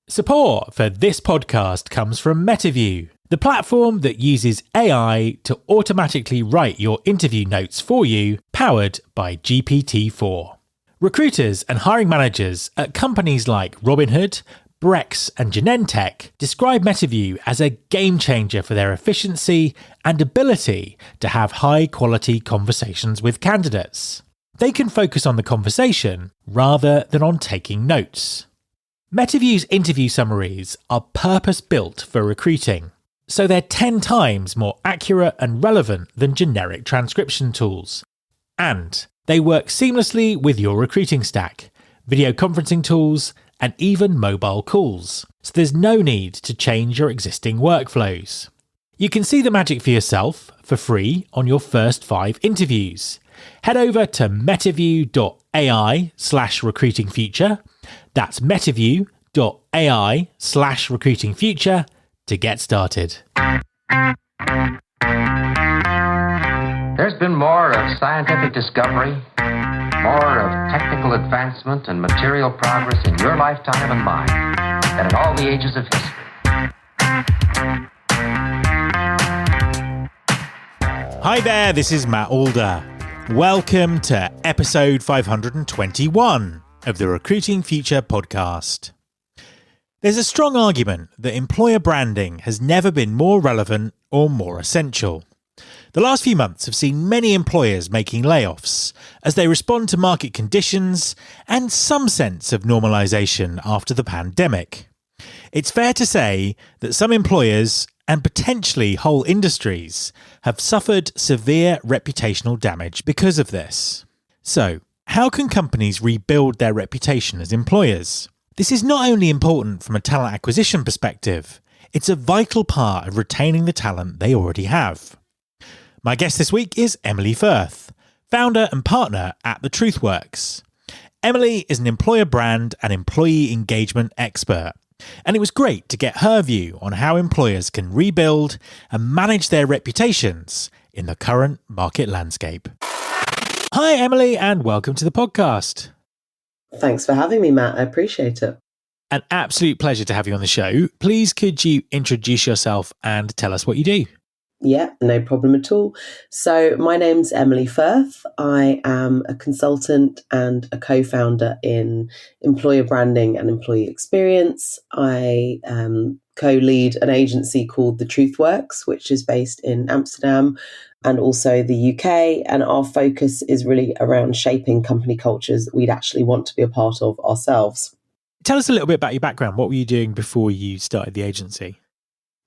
Support for this podcast comes from MetaView, the platform that uses AI to automatically write your interview notes for you, powered by GPT-4. Recruiters and hiring managers at companies like Robinhood, Brex and Genentech describe MetaView as a game changer for their efficiency and ability to have high-quality conversations with candidates. They can focus on the conversation rather than on taking notes. MetaView's interview summaries are purpose-built for recruiting, so they're 10 times more accurate and relevant than generic transcription tools. And they work seamlessly with your recruiting stack, video conferencing tools, and even mobile calls, so there's no need to change your existing workflows. You can see the magic for yourself for free on your first 5 interviews. Head over to metaview.ai/recruitingfuture. That's metaview.ai/recruitingfuture to get started. There's been more of scientific discovery, more of technical advancement and material progress in your lifetime and mine than in all the ages of history. Hi there, this is Matt Alder. Welcome to episode 521 of the Recruiting Future podcast. There's a strong argument that employer branding has never been more relevant or more essential. The last few months have seen many employers making layoffs as they respond to market conditions and some sense of normalization after the pandemic. It's fair to say that some employers and potentially whole industries have suffered severe reputational damage because of this. So, how can companies rebuild their reputation as employers? This is not only important from a talent acquisition perspective, it's a vital part of retaining the talent they already have. My guest this week is Emily Firth, founder and partner at The Truthworks. Emily is an employer brand and employee engagement expert, and it was great to get her view on how employers can rebuild and manage their reputations in the current market landscape. Hi, Emily, and welcome to the podcast. Thanks for having me, Matt. I appreciate it. An absolute pleasure to have you on the show. Please, could you introduce yourself and tell us what you do? Yeah, no problem at all. So my name's Emily Firth. I am a consultant and a co-founder in employer branding and employee experience. I co-lead an agency called The Truthworks, which is based in Amsterdam and also the UK. And our focus is really around shaping company cultures that we'd actually want to be a part of ourselves. Tell us a little bit about your background. What were you doing before you started the agency?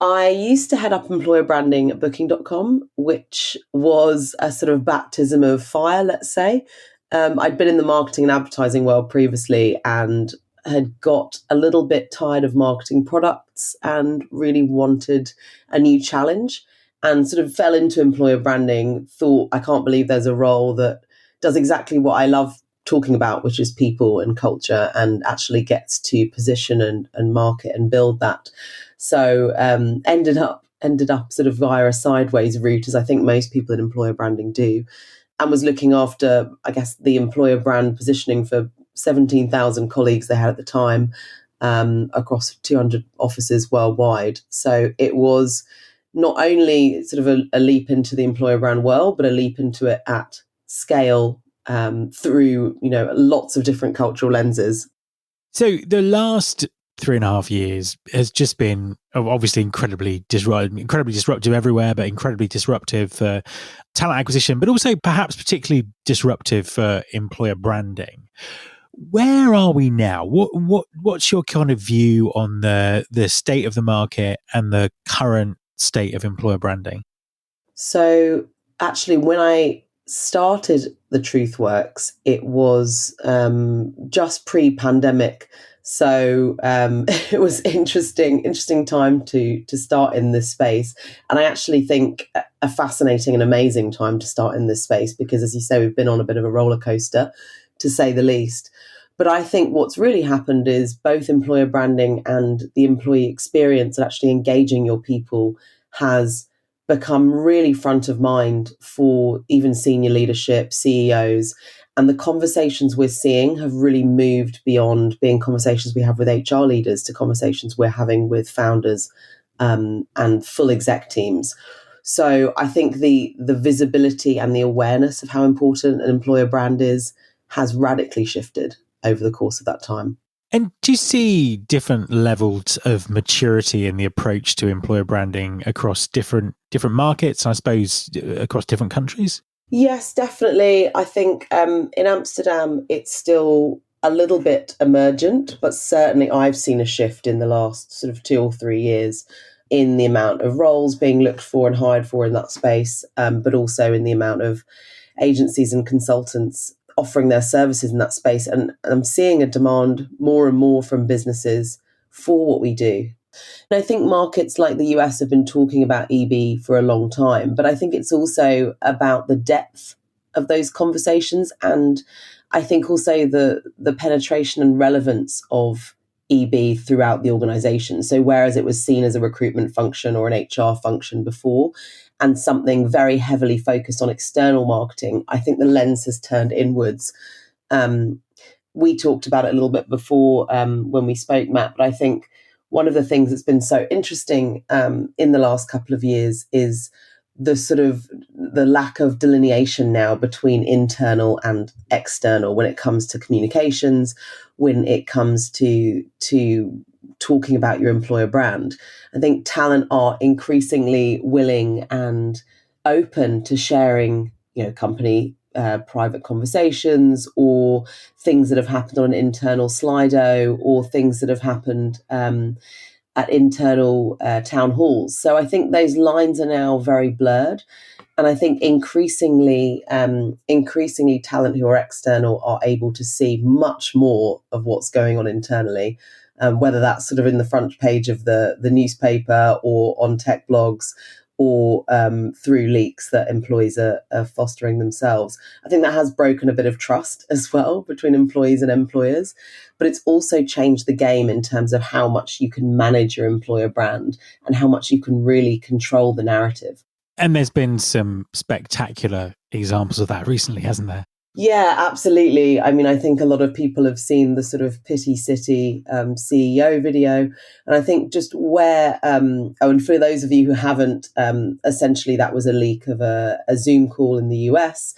I used to head up employer branding at booking.com, which was a sort of baptism of fire, let's say. I'd been in the marketing and advertising world previously and had got a little bit tired of marketing products and really wanted a new challenge and sort of fell into employer branding, thought, I can't believe there's a role that does exactly what I love talking about, which is people and culture, and actually gets to position and market and build that. So ended up sort of via a sideways route, as I think most people in employer branding do, and was looking after, I guess, the employer brand positioning for 17,000 colleagues they had at the time across 200 offices worldwide. So it was not only sort of a leap into the employer brand world, but a leap into it at scale through, lots of different cultural lenses. So the last 3.5 years has just been obviously incredibly disruptive everywhere, but incredibly disruptive for talent acquisition, but also perhaps particularly disruptive for employer branding. Where are we now? What's your kind of view on the state of the market and the current state of employer branding? So actually, when I started The Truthworks, it was just pre-pandemic. So it was interesting time to start in this space. And I actually think a fascinating and amazing time to start in this space, because as you say, we've been on a bit of a roller coaster, to say the least. But I think what's really happened is both employer branding and the employee experience and actually engaging your people has become really front of mind for even senior leadership, CEOs. And the conversations we're seeing have really moved beyond being conversations we have with HR leaders to conversations we're having with founders and full exec teams. So I think the visibility and the awareness of how important an employer brand is has radically shifted over the course of that time. And do you see different levels of maturity in the approach to employer branding across different markets, I suppose, across different countries? Yes, definitely. I think in Amsterdam, it's still a little bit emergent, but certainly I've seen a shift in the last sort of 2 or 3 years in the amount of roles being looked for and hired for in that space, but also in the amount of agencies and consultants offering their services in that space. And I'm seeing a demand more and more from businesses for what we do. And I think markets like the US have been talking about EB for a long time, but I think it's also about the depth of those conversations. And I think also the penetration and relevance of EB throughout the organization. So whereas it was seen as a recruitment function or an HR function before, and something very heavily focused on external marketing, I think the lens has turned inwards. We talked about it a little bit before when we spoke, Matt, but I think one of the things that's been so interesting in the last couple of years is the sort of the lack of delineation now between internal and external when it comes to communications, when it comes to talking about your employer brand. I think talent are increasingly willing and open to sharing, company private conversations or things that have happened on an internal Slido or things that have happened at internal town halls. So I think those lines are now very blurred. And I think increasingly talent who are external are able to see much more of what's going on internally, whether that's sort of in the front page of the newspaper or on tech blogs or through leaks that employees are fostering themselves. I think that has broken a bit of trust as well between employees and employers, but it's also changed the game in terms of how much you can manage your employer brand and how much you can really control the narrative. And there's been some spectacular examples of that recently, hasn't there? Yeah, absolutely. I mean, I think a lot of people have seen the sort of Pity City CEO video. And I think just where, and for those of you who haven't, essentially that was a leak of a Zoom call in the US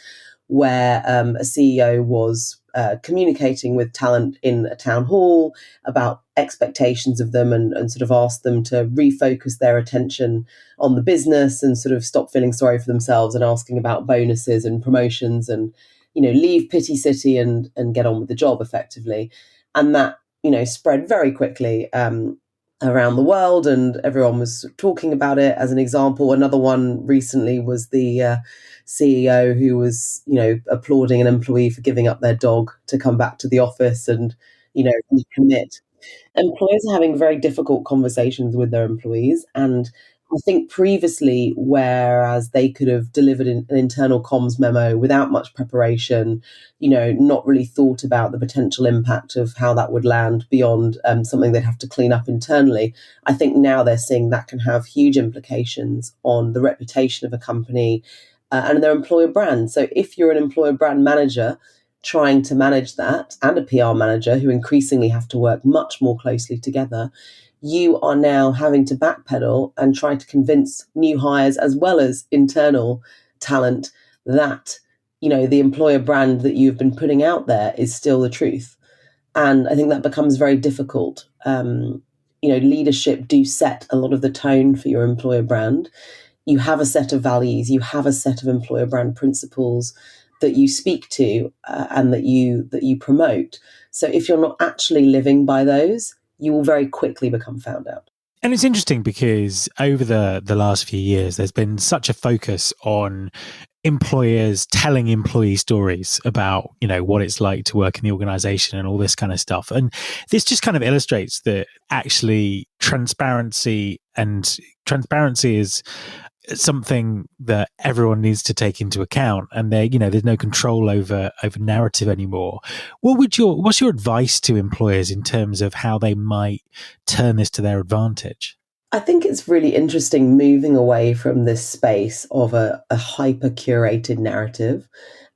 where a CEO was communicating with talent in a town hall about expectations of them and sort of asked them to refocus their attention on the business and sort of stop feeling sorry for themselves and asking about bonuses and promotions and leave Pity City and get on with the job effectively. And that, spread very quickly around the world and everyone was talking about it. As an example, another one recently was the CEO who was, applauding an employee for giving up their dog to come back to the office and, recommit. Employers are having very difficult conversations with their employees. And I think previously, whereas they could have delivered an internal comms memo without much preparation, not really thought about the potential impact of how that would land beyond something they'd have to clean up internally. I think now they're seeing that can have huge implications on the reputation of a company and their employer brand. So if you're an employer brand manager trying to manage that and a PR manager who increasingly have to work much more closely together, you are now having to backpedal and try to convince new hires as well as internal talent that, the employer brand that you've been putting out there is still the truth. And I think that becomes very difficult. Leadership do set a lot of the tone for your employer brand. You have a set of values, you have a set of employer brand principles that you speak to and that you promote. So if you're not actually living by those, you will very quickly become found out. And it's interesting because over the last few years, there's been such a focus on employers telling employee stories about, what it's like to work in the organization and all this kind of stuff. And this just kind of illustrates that actually transparency is something that everyone needs to take into account, and there's no control over narrative anymore. What's your advice to employers in terms of how they might turn this to their advantage? I think it's really interesting moving away from this space of a hyper curated narrative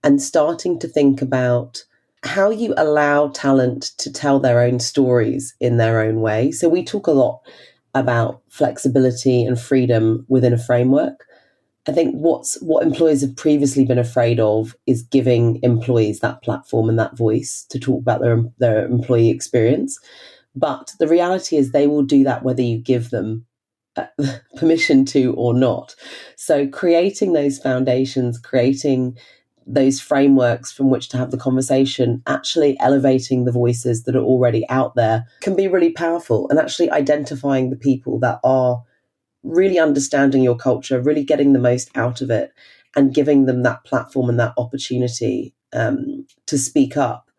and starting to think about how you allow talent to tell their own stories in their own way. So we talk a lot about flexibility and freedom within a framework. I think what employers have previously been afraid of is giving employees that platform and that voice to talk about their employee experience. But the reality is they will do that whether you give them permission to or not. So creating those foundations, creating those frameworks from which to have the conversation, actually elevating the voices that are already out there can be really powerful, and actually identifying the people that are really understanding your culture, really getting the most out of it, and giving them that platform and that opportunity to speak up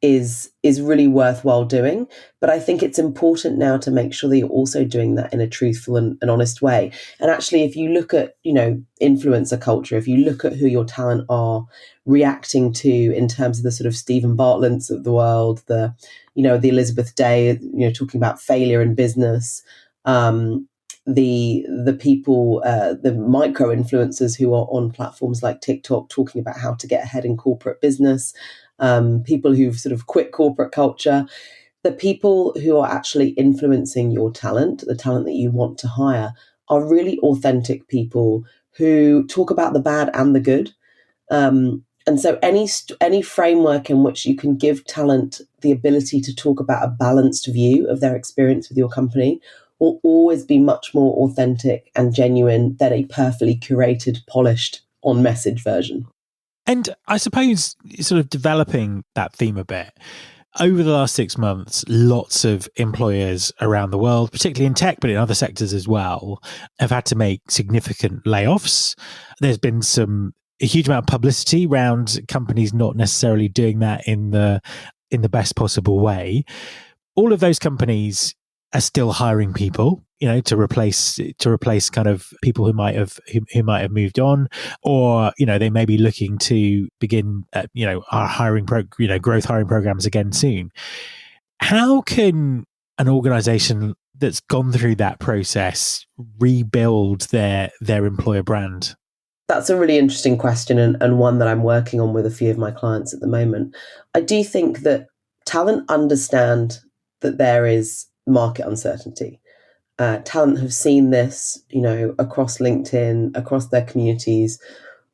is really worthwhile doing. But I think it's important now to make sure that you're also doing that in a truthful and honest way. And actually, if you look at, influencer culture, if you look at who your talent are reacting to in terms of the sort of Stephen Bartletts of the world, the Elizabeth Day, talking about failure in business, the people, the micro influencers who are on platforms like TikTok talking about how to get ahead in corporate business, people who've sort of quit corporate culture, the people who are actually influencing your talent, the talent that you want to hire, are really authentic people who talk about the bad and the good. And so any framework in which you can give talent the ability to talk about a balanced view of their experience with your company will always be much more authentic and genuine than a perfectly curated, polished, on message version. And I suppose sort of developing that theme a bit, over the last 6 months, lots of employers around the world, particularly in tech, but in other sectors as well, have had to make significant layoffs. There's been a huge amount of publicity around companies not necessarily doing that in the best possible way. All of those companies are still hiring people, to replace kind of people who might have moved on, or they may be looking to begin our growth hiring programs again soon. How can an organization that's gone through that process rebuild their employer brand? That's a really interesting question, and one that I'm working on with a few of my clients at the moment. I do think that talent understand that there is market uncertainty. Talent have seen this, across LinkedIn, across their communities,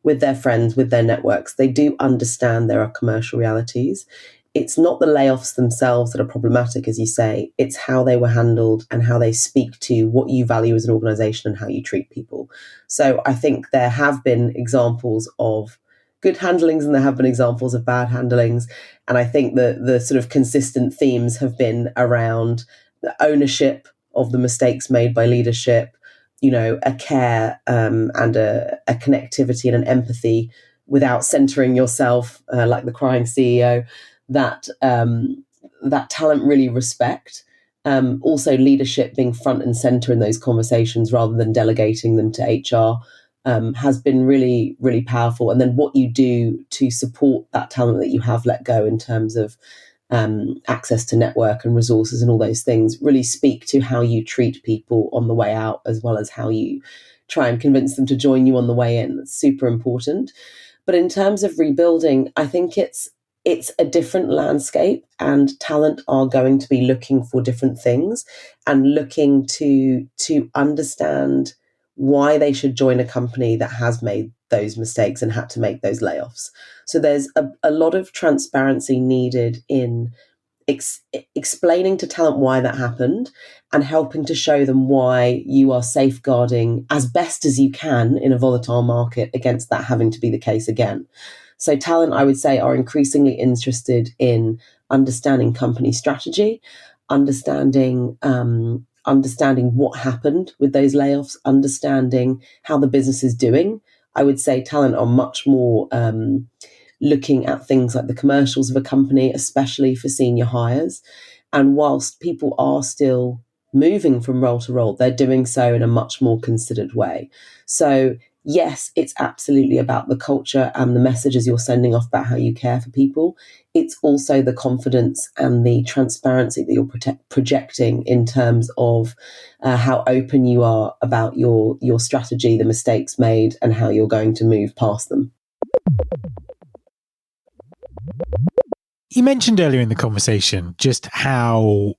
with their friends, with their networks. They do understand there are commercial realities. It's not the layoffs themselves that are problematic, as you say. It's how they were handled and how they speak to what you value as an organization and how you treat people. So I think there have been examples of good handlings and there have been examples of bad handlings. And I think the sort of consistent themes have been around the ownership of the mistakes made by leadership, a care and a connectivity and an empathy without centering yourself, like the crying CEO, that talent really respect. Also, leadership being front and center in those conversations rather than delegating them to HR has been really, really powerful. And then what you do to support that talent that you have let go in terms of access to network and resources and all those things really speak to how you treat people on the way out, as well as how you try and convince them to join you on the way in. That's super important. But in terms of rebuilding, I think it's a different landscape, and talent are going to be looking for different things and looking to understand why they should join a company that has made those mistakes and had to make those layoffs. So there's a lot of transparency needed in explaining to talent why that happened and helping to show them why you are safeguarding as best as you can in a volatile market against that having to be the case again. So talent, I would say, are increasingly interested in understanding company strategy, understanding what happened with those layoffs, understanding how the business is doing. I would say talent are much more looking at things like the commercials of a company, especially for senior hires. And whilst people are still moving from role to role, they're doing so in a much more considered way. So yes, it's absolutely about the culture and the messages you're sending off about how you care for people. It's also the confidence and the transparency that you're projecting in terms of how open you are about your strategy, the mistakes made, and how you're going to move past them. You mentioned earlier in the conversation just how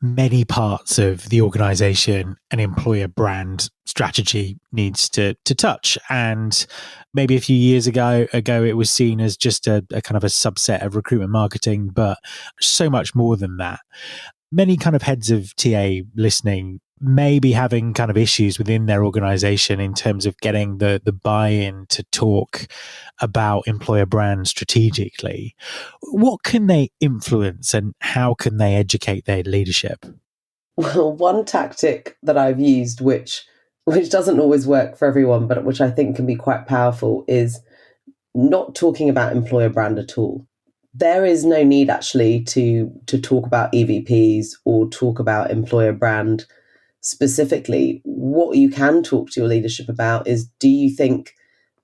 many parts of the organization an employer brand strategy needs to touch. And maybe a few years ago it was seen as just a kind of a subset of recruitment marketing, but so much more than that. Many kind of heads of TA listening may be having kind of issues within their organization in terms of getting the buy-in to talk about employer brand strategically. What can they influence and how can they educate their leadership? Well, one tactic that I've used, which doesn't always work for everyone, but which I think can be quite powerful, is not talking about employer brand at all. There is no need actually to talk about EVPs or talk about employer brand specifically. What you can talk to your leadership about is, do you think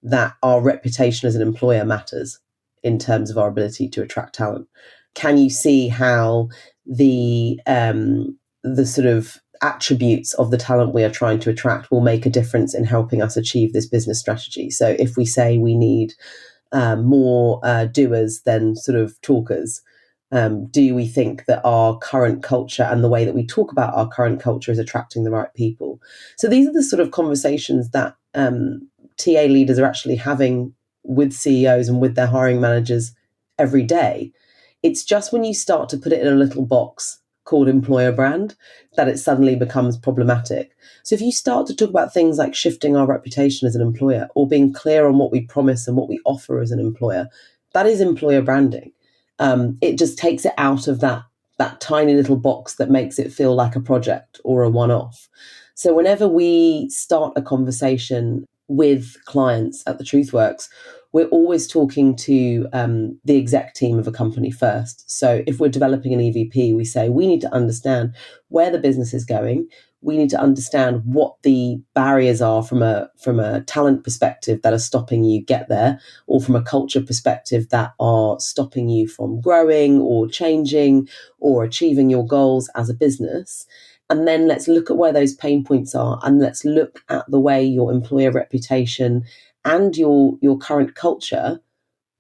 that our reputation as an employer matters in terms of our ability to attract talent? Can you see how the sort of attributes of the talent we are trying to attract will make a difference in helping us achieve this business strategy? So if we say we need more doers than sort of talkers, do we think that our current culture and the way that we talk about our current culture is attracting the right people? So these are the sort of conversations that TA leaders are actually having with CEOs and with their hiring managers every day. It's just when you start to put it in a little box called employer brand that it suddenly becomes problematic. So if you start to talk about things like shifting our reputation as an employer or being clear on what we promise and what we offer as an employer, that is employer branding. It just takes it out of that tiny little box that makes it feel like a project or a one-off. So whenever we start a conversation with clients at the TruthWorks, we're always talking to the exec team of a company first. So if we're developing an EVP, we say we need to understand where the business is going. We need to understand what the barriers are from a talent perspective that are stopping you get there, or from a culture perspective that are stopping you from growing or changing or achieving your goals as a business. And then let's look at where those pain points are, and let's look at the way your employer reputation and your current culture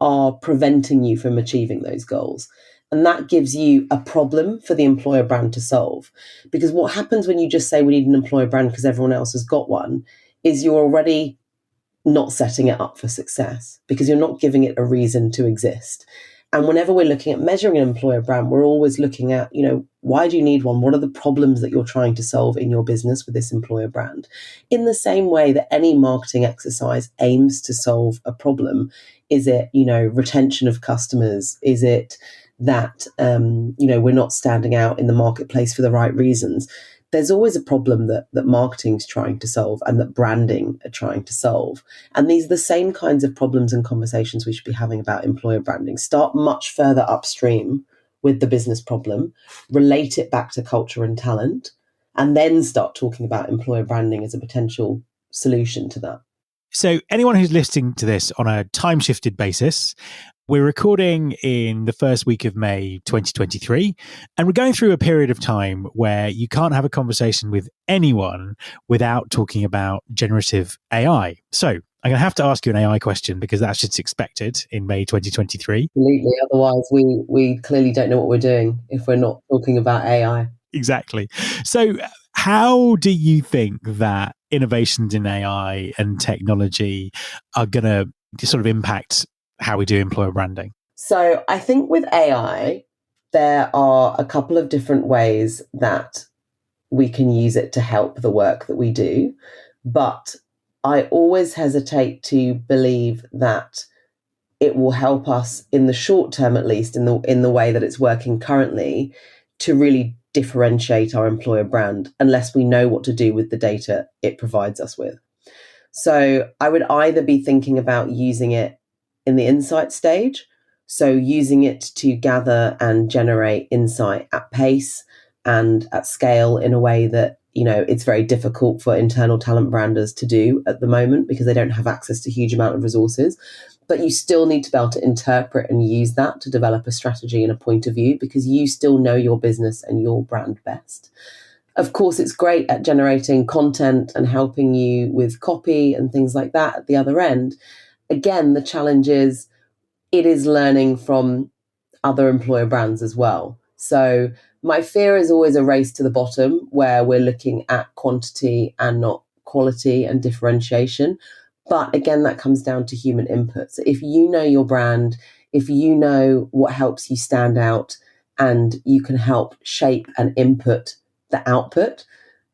are preventing you from achieving those goals. And that gives you a problem for the employer brand to solve. Because what happens when you just say we need an employer brand because everyone else has got one is you're already not setting it up for success, because you're not giving it a reason to exist. And whenever we're looking at measuring an employer brand, we're always looking at, why do you need one? What are the problems that you're trying to solve in your business with this employer brand? In the same way that any marketing exercise aims to solve a problem. Is it, retention of customers? Is it that, we're not standing out in the marketplace for the right reasons? There's always a problem that marketing's trying to solve and that branding are trying to solve. And these are the same kinds of problems and conversations we should be having about employer branding. Start much further upstream with the business problem, relate it back to culture and talent, and then start talking about employer branding as a potential solution to that. So anyone who's listening to this on a time-shifted basis, we're recording in the first week of May 2023, and we're going through a period of time where you can't have a conversation with anyone without talking about generative AI. So I'm going to have to ask you an AI question because that's just expected in May 2023. Absolutely. Otherwise, we clearly don't know what we're doing if we're not talking about AI. Exactly. So how do you think that innovations in AI and technology are going to sort of impact how we do employer branding? So I think with AI, there are a couple of different ways that we can use it to help the work that we do. But I always hesitate to believe that it will help us in the short term, at least in the way that it's working currently, to really differentiate our employer brand unless we know what to do with the data it provides us with. So I would either be thinking about using it in the insight stage, so using it to gather and generate insight at pace and at scale in a way that, it's very difficult for internal talent branders to do at the moment because they don't have access to a huge amount of resources. But you still need to be able to interpret and use that to develop a strategy and a point of view, because you still know your business and your brand best. Of course, it's great at generating content and helping you with copy and things like that at the other end. Again, the challenge is it is learning from other employer brands as well. So my fear is always a race to the bottom where we're looking at quantity and not quality and differentiation. But again, that comes down to human input. So if you know your brand, if you know what helps you stand out, and you can help shape and input the output,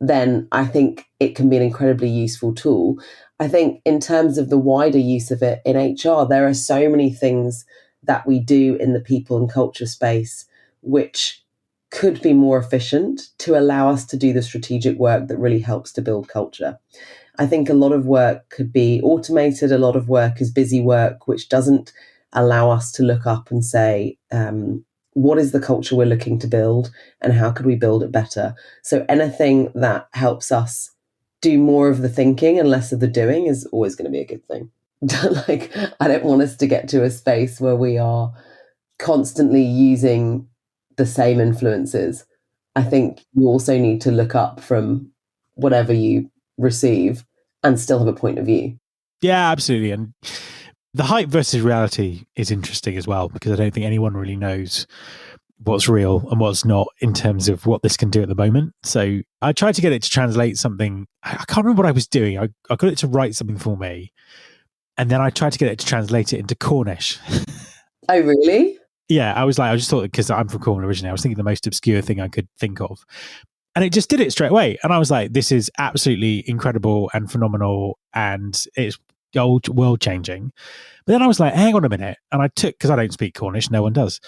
then I think it can be an incredibly useful tool. I think in terms of the wider use of it in HR, there are so many things that we do in the people and culture space which could be more efficient to allow us to do the strategic work that really helps to build culture. I think a lot of work could be automated. A lot of work is busy work, which doesn't allow us to look up and say, what is the culture we're looking to build and how could we build it better? So anything that helps us do more of the thinking and less of the doing is always going to be a good thing. Like, I don't want us to get to a space where we are constantly using the same influences. I think you also need to look up from whatever you receive and still have a point of view. Yeah, absolutely. And the hype versus reality is interesting as well, because I don't think anyone really knows what's real and what's not in terms of what this can do at the moment. So I tried to get it to translate something. I can't remember what I was doing. I got it to write something for me. And then I tried to get it to translate it into Cornish. Oh, really? Yeah, I just thought, because I'm from Cornwall originally, I was thinking the most obscure thing I could think of. And it just did it straight away. And I was like, this is absolutely incredible and phenomenal. And it's world changing. But then I was like, hang on a minute. And I took, because I don't speak Cornish, no one does.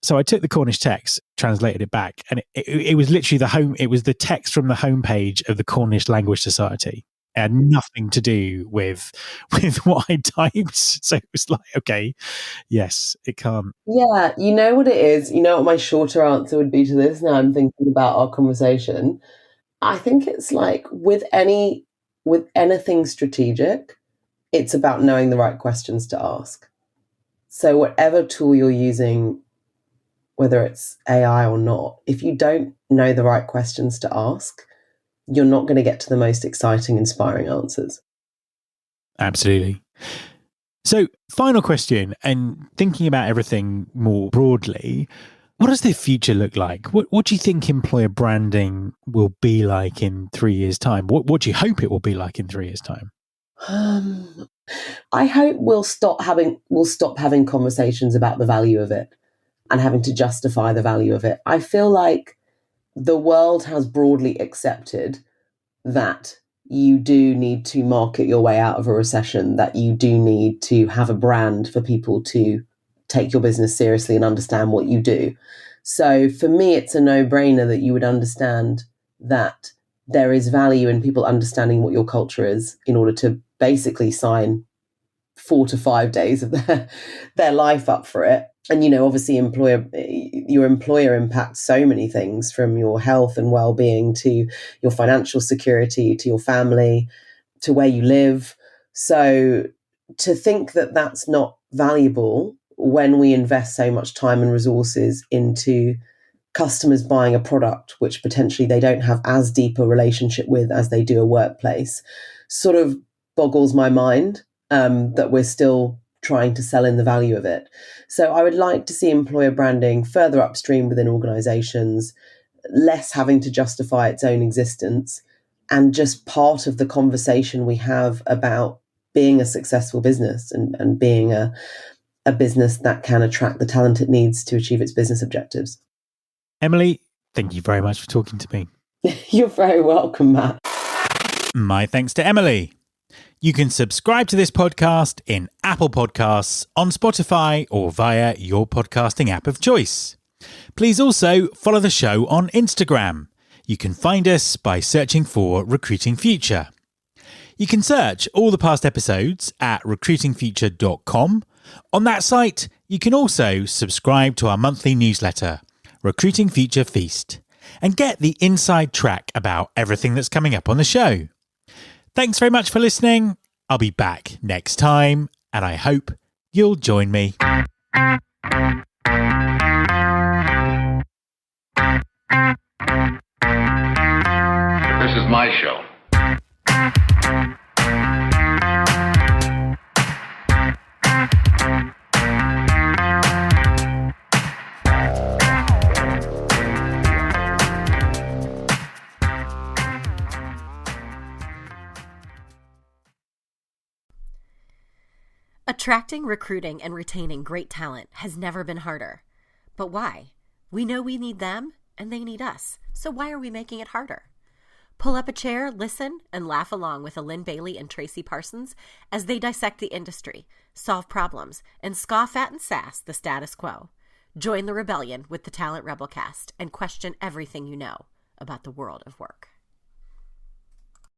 So I took the Cornish text, translated it back. And it was literally it was the text from the homepage of the Cornish Language Society. And nothing to do with what I typed. So it was like, okay, yes, it can't. Yeah, you know what it is? You know what my shorter answer would be to this? Now I'm thinking about our conversation. I think it's like with anything strategic, it's about knowing the right questions to ask. So whatever tool you're using, whether it's AI or not, if you don't know the right questions to ask, you're not going to get to the most exciting, inspiring answers. Absolutely. So, final question, and thinking about everything more broadly, what does the future look like? What do you think employer branding will be like in 3 years' time? What do you hope it will be like in 3 years' time? I hope we'll stop having conversations about the value of it and having to justify the value of it. I feel like the world has broadly accepted that you do need to market your way out of a recession, that you do need to have a brand for people to take your business seriously and understand what you do. So for me, it's a no-brainer that you would understand that there is value in people understanding what your culture is in order to basically sign 4 to 5 days of their life up for it. And, you know, obviously your employer impacts so many things, from your health and well-being to your financial security, to your family, to where you live. So to think that that's not valuable when we invest so much time and resources into customers buying a product which potentially they don't have as deep a relationship with as they do a workplace, sort of boggles my mind, that we're still trying to sell in the value of it. So I would like to see employer branding further upstream within organizations, less having to justify its own existence, and just part of the conversation we have about being a successful business and being a business that can attract the talent it needs to achieve its business objectives. Emily, thank you very much for talking to me. You're very welcome, Matt. My thanks to Emily. You can subscribe to this podcast in Apple Podcasts, on Spotify, or via your podcasting app of choice. Please also follow the show on Instagram. You can find us by searching for Recruiting Future. You can search all the past episodes at recruitingfuture.com. On that site, you can also subscribe to our monthly newsletter, Recruiting Future Feast, and get the inside track about everything that's coming up on the show. Thanks very much for listening. I'll be back next time, and I hope you'll join me. This is my show. Attracting, recruiting, and retaining great talent has never been harder. But why? We know we need them, and they need us. So why are we making it harder? Pull up a chair, listen, and laugh along with Lynn Bailey and Tracy Parsons as they dissect the industry, solve problems, and scoff at and sass the status quo. Join the rebellion with the Talent Rebelcast and question everything you know about the world of work.